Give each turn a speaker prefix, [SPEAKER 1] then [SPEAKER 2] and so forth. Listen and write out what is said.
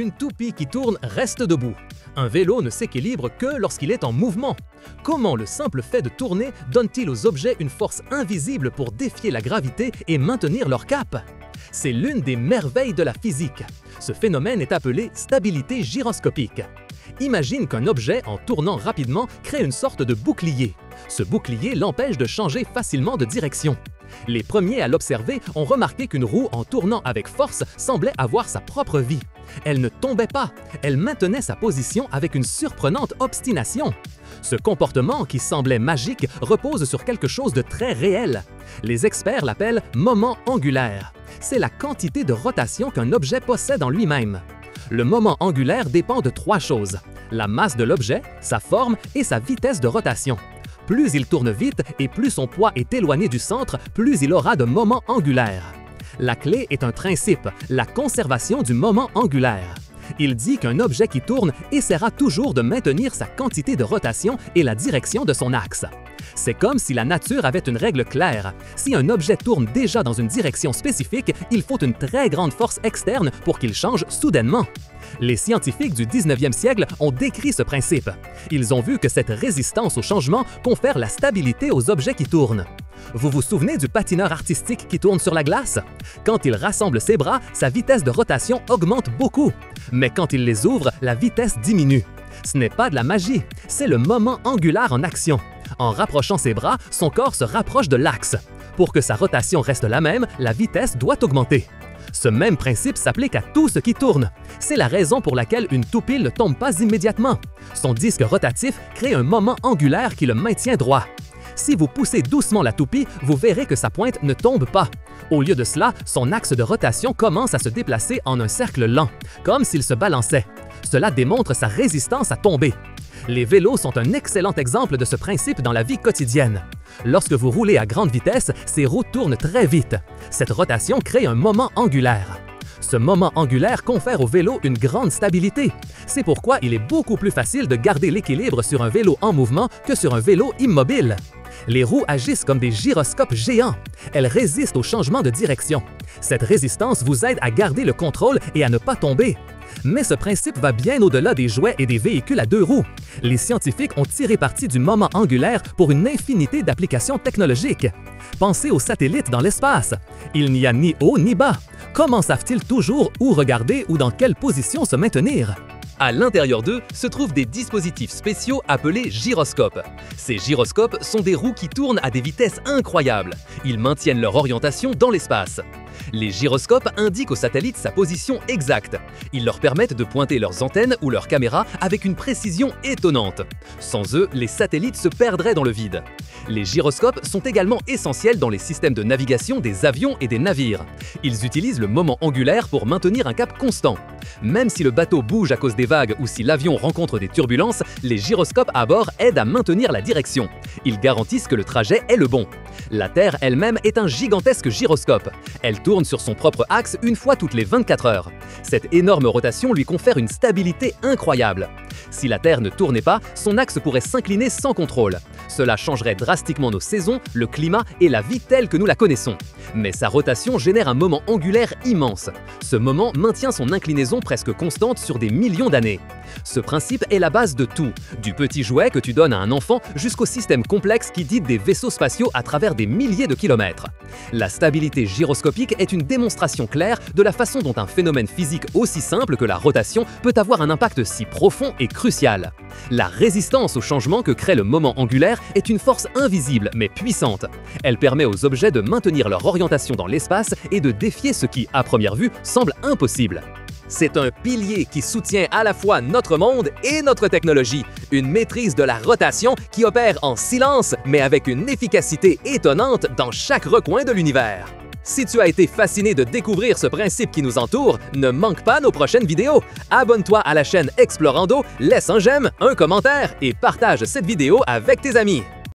[SPEAKER 1] Une toupie qui tourne reste debout. Un vélo ne s'équilibre que lorsqu'il est en mouvement. Comment le simple fait de tourner donne-t-il aux objets une force invisible pour défier la gravité et maintenir leur cap? C'est l'une des merveilles de la physique. Ce phénomène est appelé stabilité gyroscopique. Imagine qu'un objet, en tournant rapidement, crée une sorte de bouclier. Ce bouclier l'empêche de changer facilement de direction. Les premiers à l'observer ont remarqué qu'une roue, en tournant avec force, semblait avoir sa propre vie. Elle ne tombait pas, elle maintenait sa position avec une surprenante obstination. Ce comportement, qui semblait magique, repose sur quelque chose de très réel. Les experts l'appellent moment angulaire. C'est la quantité de rotation qu'un objet possède en lui-même. Le moment angulaire dépend de trois choses: la masse de l'objet, sa forme et sa vitesse de rotation. Plus il tourne vite et plus son poids est éloigné du centre, plus il aura de moment angulaire. La clé est un principe, la conservation du moment angulaire. Il dit qu'un objet qui tourne essaiera toujours de maintenir sa quantité de rotation et la direction de son axe. C'est comme si la nature avait une règle claire. Si un objet tourne déjà dans une direction spécifique, il faut une très grande force externe pour qu'il change soudainement. Les scientifiques du 19e siècle ont décrit ce principe. Ils ont vu que cette résistance au changement confère la stabilité aux objets qui tournent. Vous vous souvenez du patineur artistique qui tourne sur la glace? Quand il rassemble ses bras, sa vitesse de rotation augmente beaucoup. Mais quand il les ouvre, la vitesse diminue. Ce n'est pas de la magie, c'est le moment angulaire en action. En rapprochant ses bras, son corps se rapproche de l'axe. Pour que sa rotation reste la même, la vitesse doit augmenter. Ce même principe s'applique à tout ce qui tourne. C'est la raison pour laquelle une toupie ne tombe pas immédiatement. Son disque rotatif crée un moment angulaire qui le maintient droit. Si vous poussez doucement la toupie, vous verrez que sa pointe ne tombe pas. Au lieu de cela, son axe de rotation commence à se déplacer en un cercle lent, comme s'il se balançait. Cela démontre sa résistance à tomber. Les vélos sont un excellent exemple de ce principe dans la vie quotidienne. Lorsque vous roulez à grande vitesse, ces roues tournent très vite. Cette rotation crée un moment angulaire. Ce moment angulaire confère au vélo une grande stabilité. C'est pourquoi il est beaucoup plus facile de garder l'équilibre sur un vélo en mouvement que sur un vélo immobile. Les roues agissent comme des gyroscopes géants. Elles résistent au changement de direction. Cette résistance vous aide à garder le contrôle et à ne pas tomber. Mais ce principe va bien au-delà des jouets et des véhicules à deux roues. Les scientifiques ont tiré parti du moment angulaire pour une infinité d'applications technologiques. Pensez aux satellites dans l'espace. Il n'y a ni haut ni bas. Comment savent-ils toujours où regarder ou dans quelle position se maintenir?
[SPEAKER 2] À l'intérieur d'eux se trouvent des dispositifs spéciaux appelés gyroscopes. Ces gyroscopes sont des roues qui tournent à des vitesses incroyables. Ils maintiennent leur orientation dans l'espace. Les gyroscopes indiquent aux satellites sa position exacte. Ils leur permettent de pointer leurs antennes ou leurs caméras avec une précision étonnante. Sans eux, les satellites se perdraient dans le vide. Les gyroscopes sont également essentiels dans les systèmes de navigation des avions et des navires. Ils utilisent le moment angulaire pour maintenir un cap constant. Même si le bateau bouge à cause des vagues ou si l'avion rencontre des turbulences, les gyroscopes à bord aident à maintenir la direction. Ils garantissent que le trajet est le bon. La Terre elle-même est un gigantesque gyroscope. Elle tourne sur son propre axe une fois toutes les 24 heures. Cette énorme rotation lui confère une stabilité incroyable. Si la Terre ne tournait pas, son axe pourrait s'incliner sans contrôle. Cela changerait drastiquement nos saisons, le climat et la vie telle que nous la connaissons. Mais sa rotation génère un moment angulaire immense. Ce moment maintient son inclinaison presque constante sur des millions d'années. Ce principe est la base de tout, du petit jouet que tu donnes à un enfant jusqu'au système complexe qui guide des vaisseaux spatiaux à travers des milliers de kilomètres. La stabilité gyroscopique est une démonstration claire de la façon dont un phénomène physique aussi simple que la rotation peut avoir un impact si profond et crucial. La résistance au changement que crée le moment angulaire est une force invisible mais puissante. Elle permet aux objets de maintenir leur orientation dans l'espace et de défier ce qui, à première vue, semble impossible. C'est un pilier qui soutient à la fois notre monde et notre technologie, une maîtrise de la rotation qui opère en silence mais avec une efficacité étonnante dans chaque recoin de l'univers. Si tu as été fasciné de découvrir ce principe qui nous entoure, ne manque pas nos prochaines vidéos. Abonne-toi à la chaîne Explorando, laisse un j'aime, un commentaire et partage cette vidéo avec tes amis.